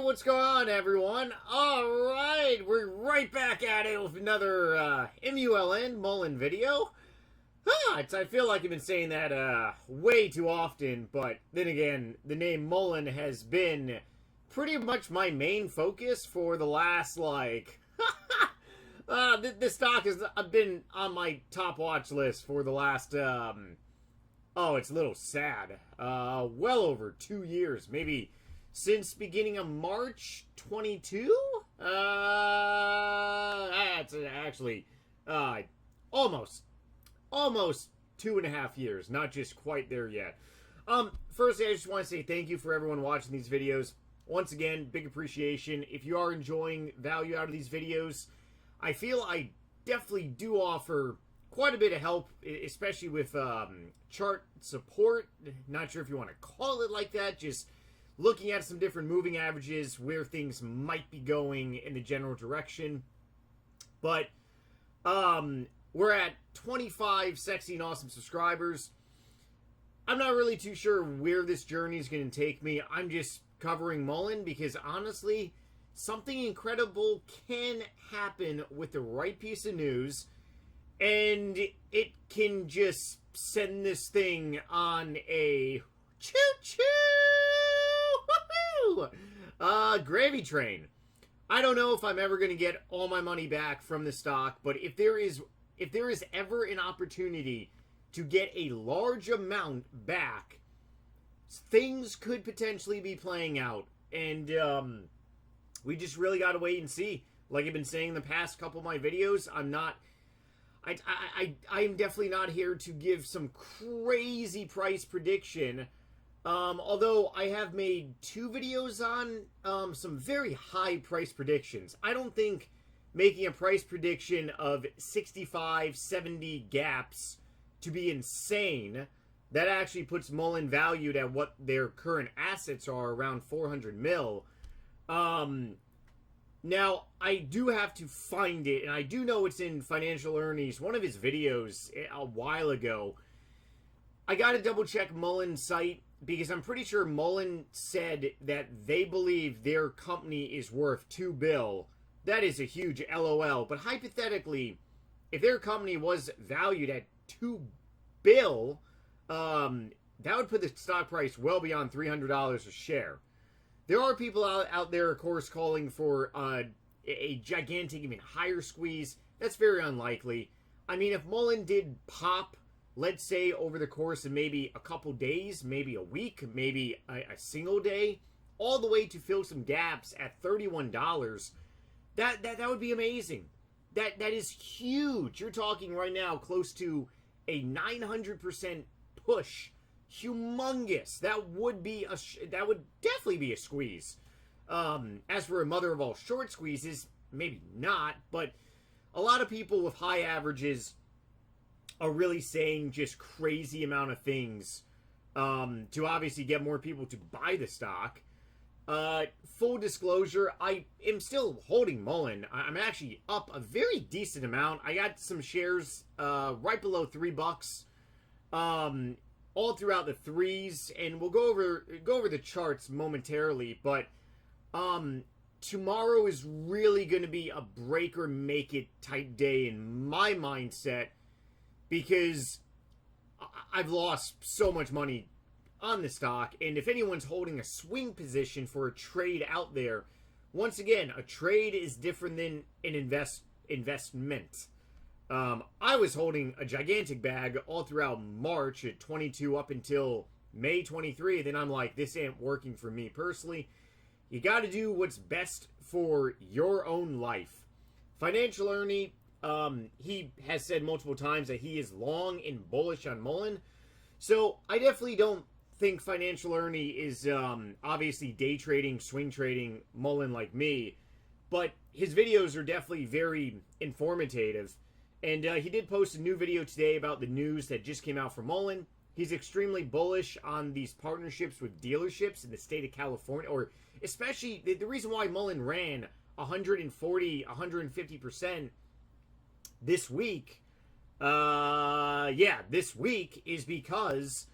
what's going on, everyone? All right, we're right back at it with another MULN Mullen video. I feel like I've been saying that way too often, but then again, the name Mullen has been pretty much my main focus for the last, this stock has been on my top watch list for the last, it's a little sad, well over 2 years, maybe since beginning of March 22? That's actually, almost 2.5 years, not just quite there yet. Firstly, I just want to say thank you for everyone watching these videos. Once again, big appreciation. If you are enjoying value out of these videos, I feel I definitely do offer quite a bit of help, especially with chart support. Not sure if you want to call it like that, just looking at some different moving averages, where things might be going in the general direction. But we're at 25 sexy and awesome subscribers. I'm not really too sure where this journey is going to take me. I'm just covering Mullen because honestly, something incredible can happen with the right piece of news, and it can just send this thing on a choo-choo gravy train. I don't know if I'm ever going to get all my money back from the stock, but if there is ever an opportunity to get a large amount back, things could potentially be playing out, and we just really got to wait and see. Like I've been saying in the past couple of my videos, I'm definitely not here to give some crazy price prediction. Although I have made 2 videos on some very high price predictions. I don't think making a price prediction of 65, 70 gaps to be insane. That actually puts Mullen valued at what their current assets are, around 400 mil. Now, I do have to find it, and I do know it's in Financial Ernie's, one of his videos a while ago. I gotta double check Mullen's site, because I'm pretty sure Mullen said that they believe their company is worth $2 billion. That is a huge LOL. But hypothetically, if their company was valued at $2 billion, that would put the stock price well beyond $300 a share. There are people out there, of course, calling for a gigantic, even higher squeeze. That's very unlikely. I mean, if Mullen did pop, let's say, over the course of maybe a couple days, maybe a week, maybe a single day, all the way to fill some gaps at $31, that would be amazing. That is huge. You're talking right now close to a 900% push. Humongous. That would definitely be a squeeze. As for a mother of all short squeezes, maybe not, but a lot of people with high averages are really saying just crazy amount of things to obviously get more people to buy the stock. Full disclosure, I am still holding Mullen. I'm actually up a very decent amount. I got some shares right below $3, all throughout the threes, and we'll go over the charts momentarily. But tomorrow is really going to be a break or make it type day in my mindset, because I've lost so much money on the stock. And if anyone's holding a swing position for a trade out there, once again, a trade is different than an investment. I was holding a gigantic bag all throughout March at 22 up until May 23. Then I'm like, this ain't working for me personally. You got to do what's best for your own life. Financial Ernie, he has said multiple times that he is long and bullish on Mullen. So I definitely don't think Financial Ernie is obviously day trading, swing trading Mullen like me. But his videos are definitely very informative. And he did post a new video today about the news that just came out from Mullen. He's extremely bullish on these partnerships with dealerships in the state of California, or especially the reason why Mullen ran 140, 150% this week. This week is because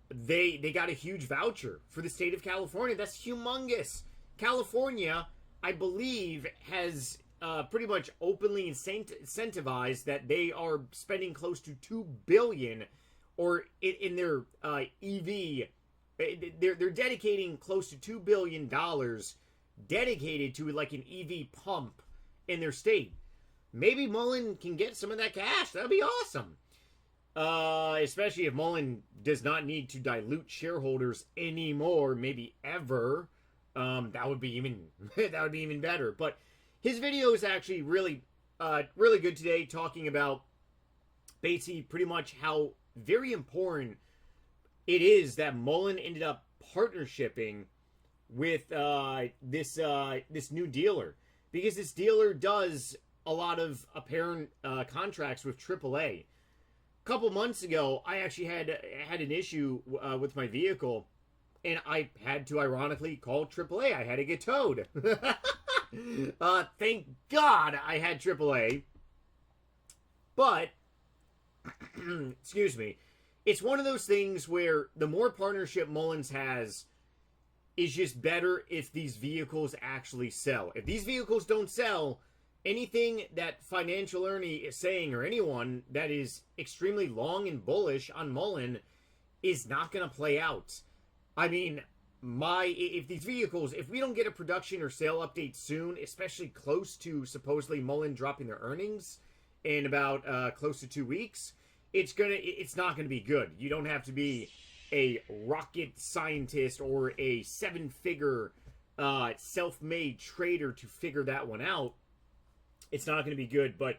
they got a huge voucher for the state of California. That's humongous. California, I believe, has pretty much openly incentivized that they are spending close to $2 billion, or in their EV. They're dedicating close to $2 billion dedicated to like an EV pump in their state. Maybe Mullen can get some of that cash. That'd be awesome. Especially if Mullen does not need to dilute shareholders anymore, maybe ever. That would be even better. But his video is actually really good today, talking about basically pretty much how very important it is that Mullen ended up partnershiping with this new dealer, because this dealer does a lot of apparent contracts with AAA. A couple months ago, I actually had an issue with my vehicle, and I had to ironically call AAA. I had to get towed. Thank God I had AAA. But excuse me, it's one of those things where the more partnership Mullins has is just better if these vehicles actually sell. If these vehicles don't sell, anything that Financial Ernie is saying, or anyone that is extremely long and bullish on Mullen, is not going to play out. I mean, if these vehicles, if we don't get a production or sale update soon, especially close to supposedly Mullen dropping their earnings in about close to 2 weeks, it's not gonna be good. You don't have to be a rocket scientist or a 7-figure self-made trader to figure that one out. It's not gonna be good. But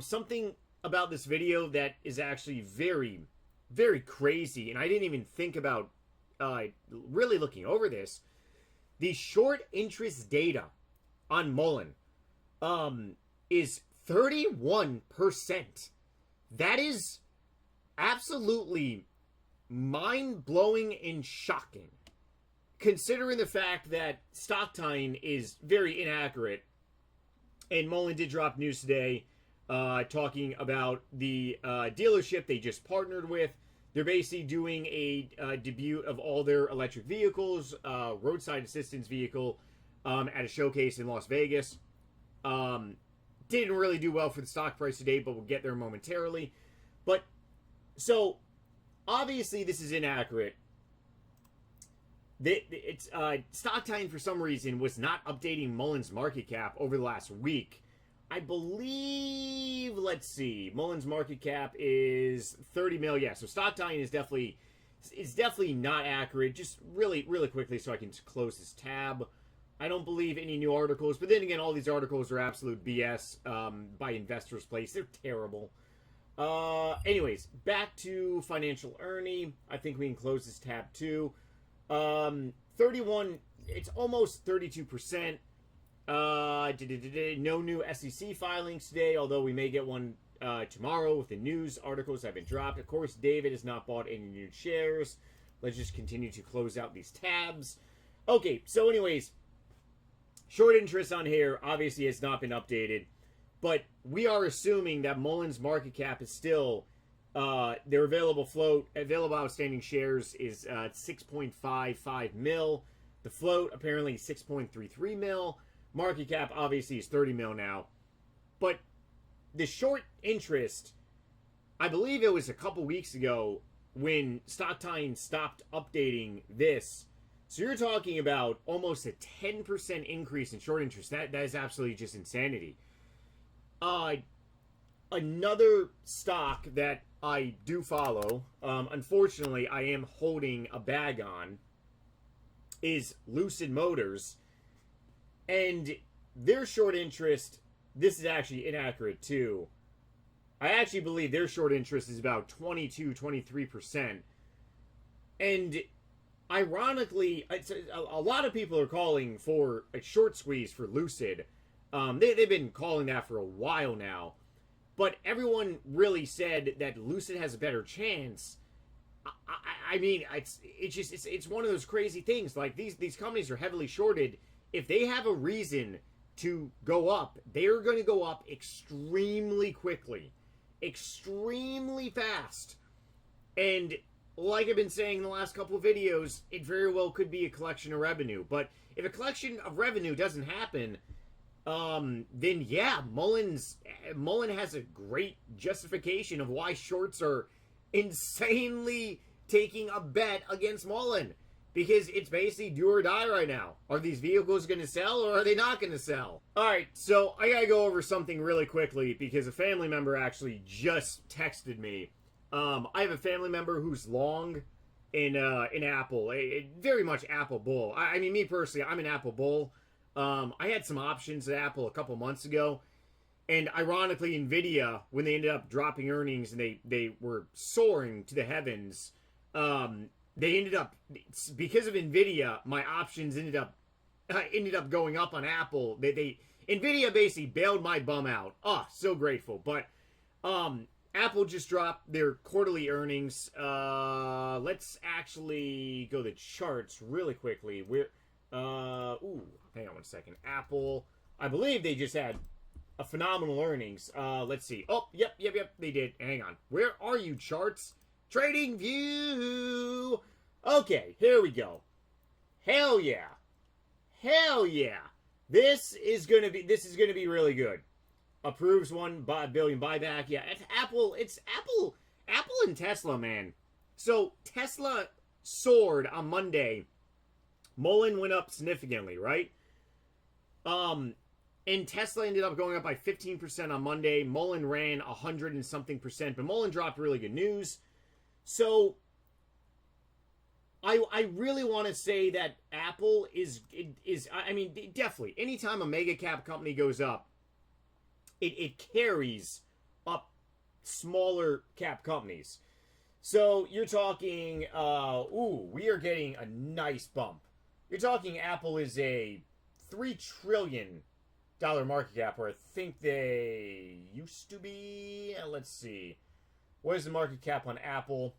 something about this video that is actually very, very crazy, and I didn't even think about really looking over this. The short interest data on Mullen is 31%. That is absolutely mind-blowing and shocking, considering the fact that StockTime is very inaccurate. And Mullen did drop news today talking about the dealership they just partnered with. They're basically doing a debut of all their electric vehicles, roadside assistance vehicle, at a showcase in Las Vegas. Didn't really do well for the stock price today, but we'll get there momentarily. But, so, obviously this is inaccurate. StockTime, for some reason, was not updating Mullen's market cap over the last week. I believe, let's see, Mullen's market cap is 30 mil. Yeah, so StockTime is definitely not accurate. Just really quickly so I can close this tab. I don't believe any new articles, but then again, all these articles are absolute BS by Investors Place. They're terrible. Anyways, back to Financial Ernie. I think we can close this tab too. 31, it's almost 32%. No new SEC filings today, although we may get one tomorrow with the news articles that have been dropped. Of course, David has not bought any new shares. Let's just continue to close out these tabs. Okay, so anyways, short interest on here obviously has not been updated, but we are assuming that Mullen's market cap is still, their available outstanding shares is 6.55 mil. The float apparently 6.33 mil. Market cap obviously is 30 mil now. But the short interest, I believe it was a couple weeks ago when StockTime stopped updating this. So you're talking about almost a 10% increase in short interest. That is absolutely just insanity. Another stock that I do follow, unfortunately I am holding a bag on, is Lucid Motors. And their short interest, this is actually inaccurate too. I actually believe their short interest is about 22-23%. And ironically, a lot of people are calling for a short squeeze for Lucid. They've been calling that for a while now. But everyone really said that Lucid has a better chance. I mean, it's one of those crazy things. Like, these companies are heavily shorted. If they have a reason to go up, they're going to go up extremely quickly. Extremely fast. And like I've been saying in the last couple of videos, it very well could be a collection of revenue. But if a collection of revenue doesn't happen, then yeah, Mullen has a great justification of why shorts are insanely taking a bet against Mullen. Because it's basically do or die right now. Are these vehicles going to sell or are they not going to sell? Alright, so I got to go over something really quickly because a family member actually just texted me. I have a family member who's long in Apple. A very much Apple bull. I mean, me personally, I'm an Apple bull. I had some options at Apple a couple months ago. And ironically, NVIDIA, when they ended up dropping earnings and they were soaring to the heavens, they ended up, because of NVIDIA, my options ended up going up on Apple. NVIDIA basically bailed my bum out. Oh, so grateful. But Apple just dropped their quarterly earnings. Let's actually go to charts really quickly. Hang on 1 second. Apple, I believe they just had a phenomenal earnings. Let's see. Oh, yep, they did. Hang on. Where are you, charts? Trading View. Okay, here we go. Hell yeah. This is gonna be really good. Approves $1 billion buyback. Yeah, it's Apple and Tesla, man. So Tesla soared on Monday. Mullen went up significantly, right? And Tesla ended up going up by 15% on Monday. Mullen ran 100 and something percent, but Mullen dropped really good news. So I really want to say that Apple is I mean, definitely anytime a mega cap company goes up, it carries up smaller cap companies. So you're talking we are getting a nice bump. You're talking Apple is a $3 trillion market cap, or I think they used to be. Let's see. What is the market cap on Apple?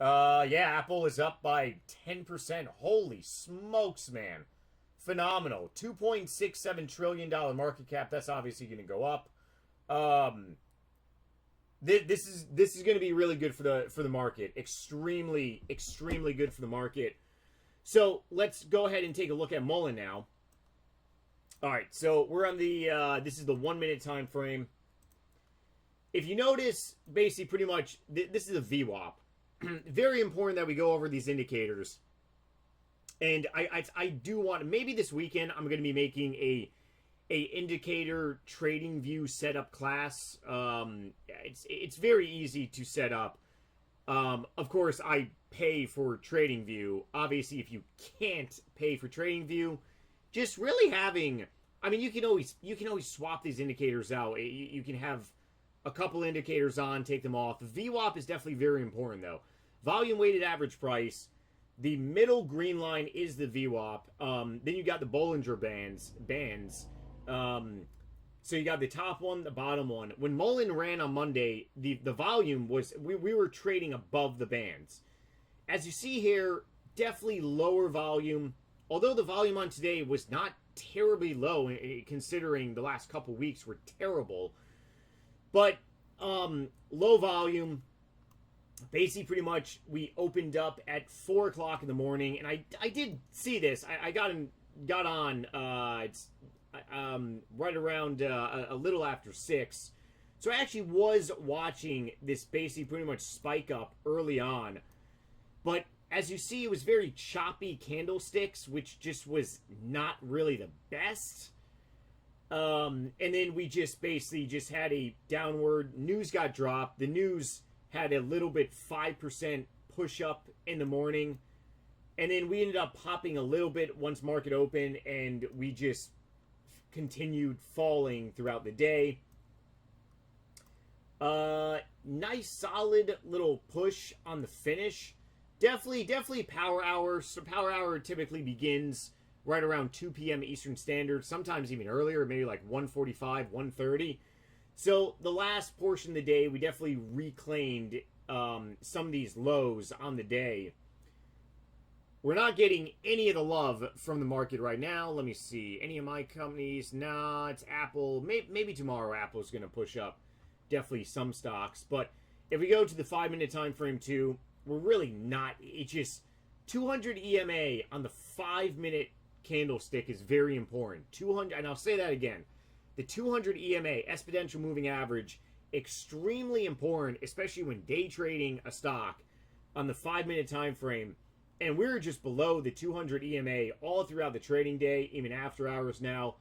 Yeah, Apple is up by 10%. Holy smokes, man. Phenomenal. $2.67 trillion market cap. That's obviously going to go up. This is going to be really good for the market. Extremely good for the market. So let's go ahead and take a look at Mullen now. All right, so we're on the this is the 1 minute time frame. If you notice, basically, pretty much this is a VWAP. Very important that we go over these indicators. And I do want, maybe this weekend I'm going to be making a indicator trading view setup class. It's very easy to set up. Of course, I pay for trading view. Obviously, if you can't pay for trading view, just really having, I mean, you can always swap these indicators out. You can have a couple indicators on, take them off. The VWAP is definitely very important, though. Volume weighted average price. The middle green line is the VWAP. Then you got the Bollinger Bands. So you got the top one, the bottom one. When Mullen ran on Monday, the volume was, we were trading above the bands. As you see here, definitely lower volume. Although the volume on today was not terribly low, considering the last couple weeks were terrible. But low volume. Basically, pretty much, we opened up at 4 o'clock in the morning, and I did see this. I got on it's right around a little after 6. So I actually was watching this basically pretty much spike up early on. But as you see, it was very choppy candlesticks, which just was not really the best. And then we just basically just had a downward. News got dropped. The news had a little bit 5% push up in the morning. And then we ended up popping a little bit once market opened, and we just continued falling throughout the day. Nice solid little push on the finish. Definitely power hour. So power hour typically begins right around 2 p.m. Eastern Standard, sometimes even earlier, maybe like 1:45, 1:30. So the last portion of the day, we definitely reclaimed some of these lows on the day. We're not getting any of the love from the market right now. Let me see. Any of my companies? Nah, it's Apple. Maybe tomorrow Apple's going to push up definitely some stocks. But if we go to the 5 minute time frame too, we're really not. It's just 200 EMA on the 5 minute candlestick is very important. 200, and I'll say that again. The 200 EMA, exponential moving average, extremely important, especially when day trading a stock on the 5-minute time frame. And we're just below the 200 EMA all throughout the trading day, even after hours now.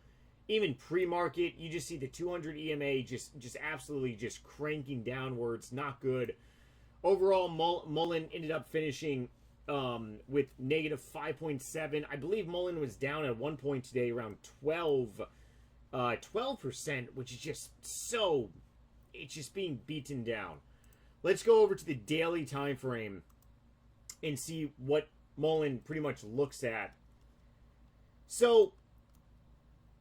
Even pre-market, you just see the 200 EMA just absolutely just cranking downwards. Not good. Overall, Mullen ended up finishing with negative 5.7. I believe Mullen was down at one point today around 12%, which is just so, it's just being beaten down. Let's go over to the daily time frame and see what Mullen pretty much looks at. So,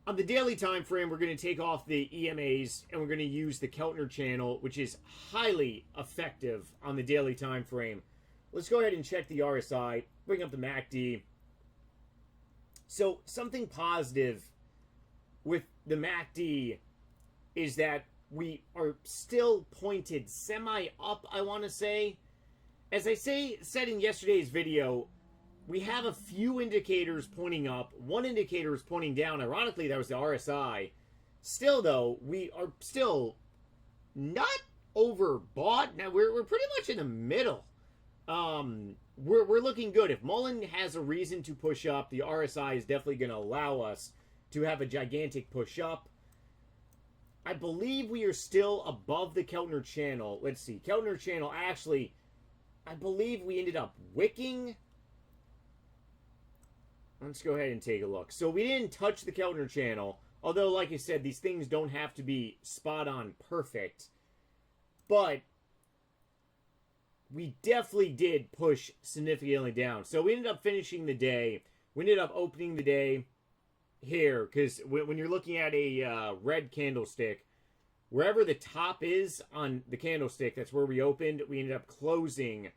on the daily time frame, we're going to take off the EMAs and we're going to use the Keltner channel, which is highly effective on the daily time frame. Let's go ahead and check the RSI, bring up the MACD. So, something positive with the MACD is that we are still pointed semi-up, I want to say. As I said in yesterday's video, we have a few indicators pointing up. One indicator is pointing down. Ironically, that was the RSI. Still, though, we are still not overbought. Now, we're pretty much in the middle. We're looking good. If Mullen has a reason to push up, the RSI is definitely going to allow us to have a gigantic push up. I believe we are still above the Keltner channel. Let's see. Keltner channel, actually, I believe we ended up wicking. Let's go ahead and take a look. So we didn't touch the Keltner channel. Although, like I said, these things don't have to be spot on perfect. But we definitely did push significantly down. So we ended up finishing the day. We ended up opening the day here. Because when you're looking at a red candlestick, wherever the top is on the candlestick, that's where we opened. We ended up closing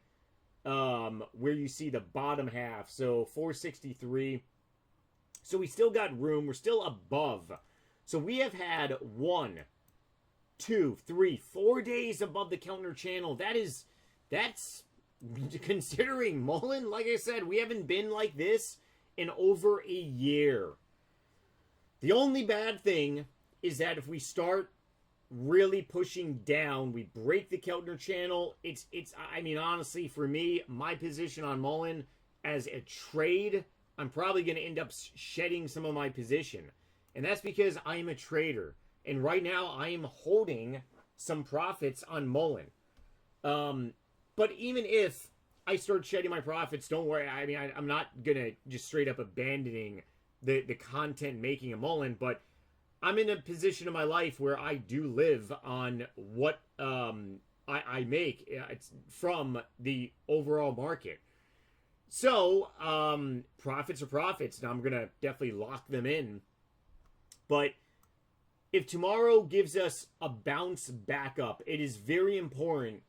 where you see the bottom half. So 463. So we still got room. We're still above. So we have had 1, 2, 3, 4 days above the Keltner channel. That's considering Mullen, like I said, we haven't been like this in over a year. The only bad thing is that if we start really pushing down, we break the Keltner channel. I mean, honestly, for me, my position on Mullen as a trade, I'm probably going to end up shedding some of my position. And that's because I am a trader. And right now, I am holding some profits on Mullen. But even if I start shedding my profits, don't worry. I mean, I'm not going to just straight up abandoning the content making of Mullen, but I'm in a position in my life where I do live on what I make from the overall market. So, profits are profits, and I'm going to definitely lock them in. But if tomorrow gives us a bounce back up, it is very important.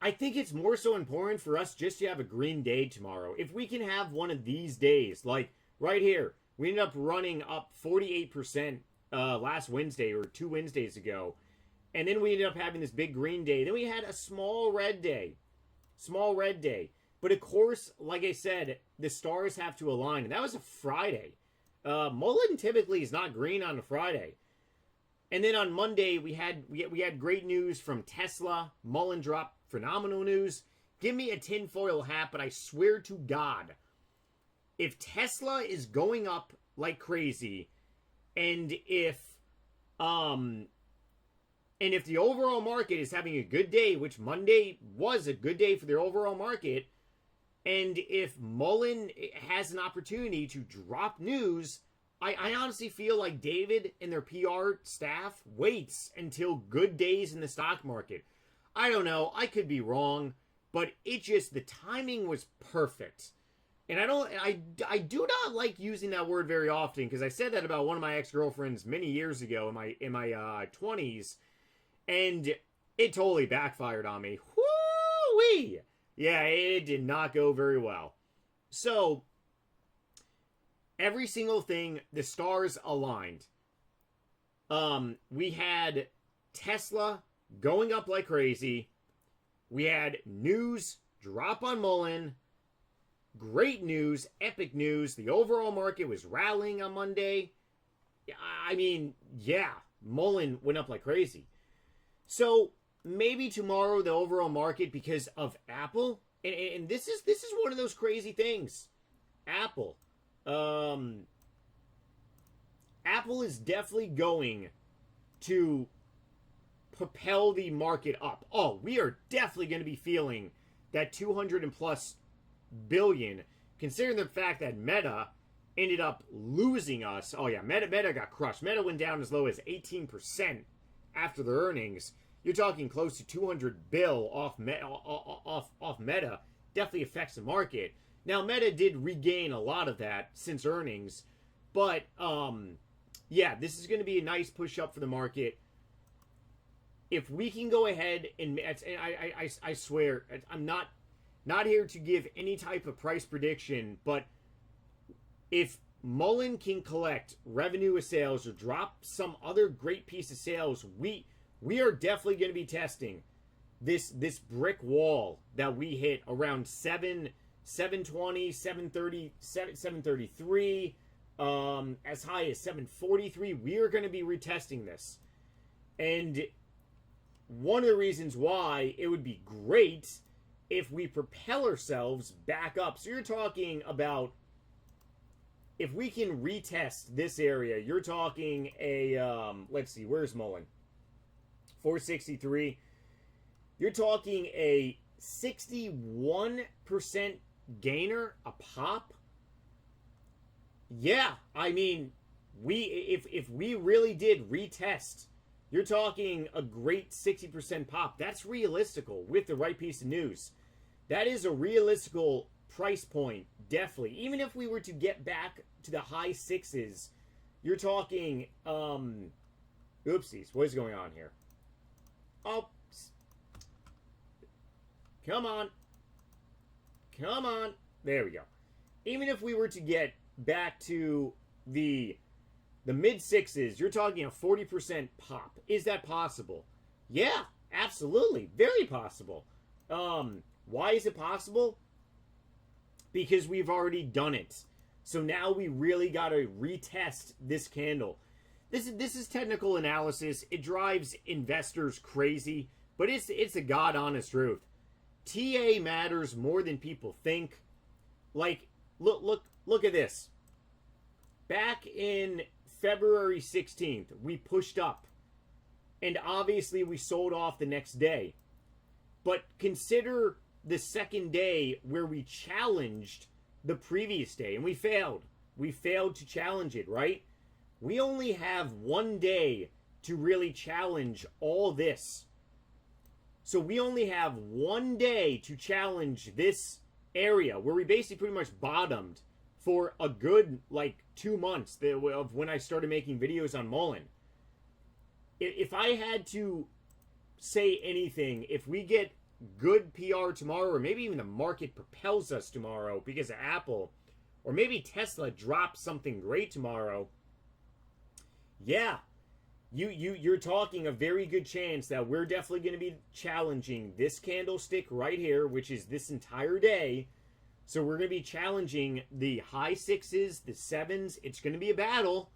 I think it's more so important for us just to have a green day tomorrow. If we can have one of these days, like right here, we ended up running up 48% last Wednesday or 2 Wednesdays ago. And then we ended up having this big green day. Then we had a small red day. Small red day. But of course, like I said, the stars have to align. And that was a Friday. Mullen typically is not green on a Friday. And then on Monday, we had great news from Tesla. Mullen dropped phenomenal news. Give me a tinfoil hat, but I swear to God, if Tesla is going up like crazy, and if the overall market is having a good day, which Monday was a good day for the overall market, and if Mullen has an opportunity to drop news, I honestly feel like David and their PR staff waits until good days in the stock market. I don't know. I could be wrong, but the timing was perfect. And I do not like using that word very often, because I said that about one of my ex-girlfriends many years ago in my 20s, and it totally backfired on me. Woo-wee! Yeah, it did not go very well. So, every single thing, the stars aligned. We had Tesla going up like crazy. We had news drop on Mullen. great news, epic news. The overall market was rallying on Monday. I mean, yeah, Mullen went up like crazy. So maybe tomorrow the overall market, because of Apple, and this is one of those crazy things. Apple, Apple is definitely going to propel the market up. Oh, we are definitely going to be feeling that 200 and plus billion, considering the fact that Meta ended up losing us. Oh yeah, Meta got crushed. Meta went down as low as 18% after their earnings. You're talking close to 200 bill off Meta. Definitely affects the market. Now Meta did regain a lot of that since earnings, but yeah, this is going to be a nice push up for the market. If we can go ahead and I swear I'm not here to give any type of price prediction, but if Mullen can collect revenue of sales or drop some other great piece of sales, we are definitely going to be testing this brick wall that we hit around 720, 730, 733, as high as 743. We are going to be retesting this. And one of the reasons why it would be great if we propel ourselves back up. So you're talking about, if we can retest this area, you're talking a, let's see, where's Mullen? 463. You're talking a 61% gainer a pop. Yeah, I mean, if we really did retest, you're talking a great 60% pop. That's realistical with the right piece of news. That is a realistical price point, definitely. Even if we were to get back to the high sixes, you're talking, oopsies, what is going on here? Oh, come on. Come on. There we go. Even if we were to get back to the mid sixes, you're talking a 40% pop. Is that possible? Yeah, absolutely. Very possible. Why is it possible? Because we've already done it. So now we really got to retest this candle. This is technical analysis. It drives investors crazy, but it's a God honest truth. TA matters more than people think. Like, look at this. Back in February 16th, we pushed up. And obviously we sold off the next day. But consider the second day where we challenged the previous day, and we failed. We failed to challenge it, right? We only have one day to really challenge all this. So we only have one day to challenge this area where we basically pretty much bottomed for a good, like, 2 months of when I started making videos on Mullen. If I had to say anything, if we get good PR tomorrow, or maybe even the market propels us tomorrow because of Apple, or maybe Tesla drops something great tomorrow, yeah, you're talking a very good chance that we're definitely going to be challenging this candlestick right here, which is this entire day. So we're going to be challenging the high sixes, the sevens. It's going to be a battle.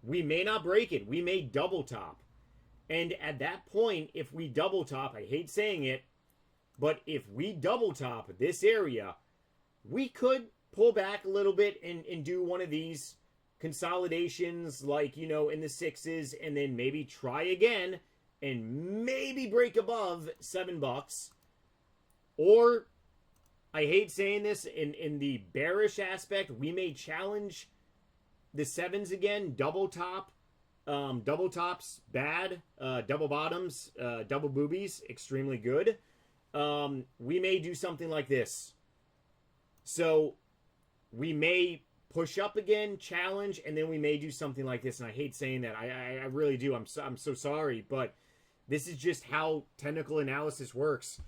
We may not break it. We may double top. And at that point, if we double top, I hate saying it, but if we double top this area, we could pull back a little bit and do one of these consolidations, like, you know, in the sixes, and then maybe try again and maybe break above $7. Or, I hate saying this, in the bearish aspect, we may challenge the sevens again, double top. Double tops, bad. Double bottoms, double boobies, extremely good. We may do something like this. So we may push up again, challenge, and then we may do something like this. And I hate saying that. I really do. I'm so sorry, but this is just how technical analysis works.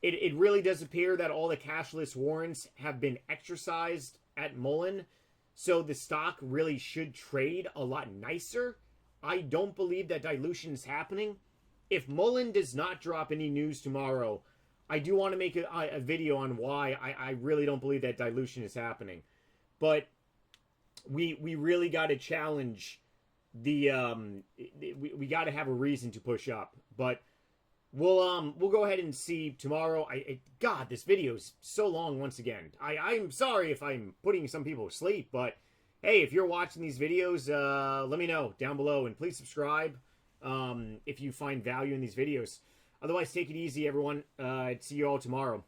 It really does appear that all the cashless warrants have been exercised at Mullen, so the stock really should trade a lot nicer. I don't believe that dilution is happening. If Mullen does not drop any news tomorrow, I do want to make a video on why I really don't believe that dilution is happening. But we really got to challenge the we got to have a reason to push up. But we'll go ahead and see tomorrow. God, this video is so long once again. I'm sorry if I'm putting some people to sleep, but hey, if you're watching these videos, let me know down below, and please subscribe if you find value in these videos. Otherwise, take it easy, everyone. See you all tomorrow.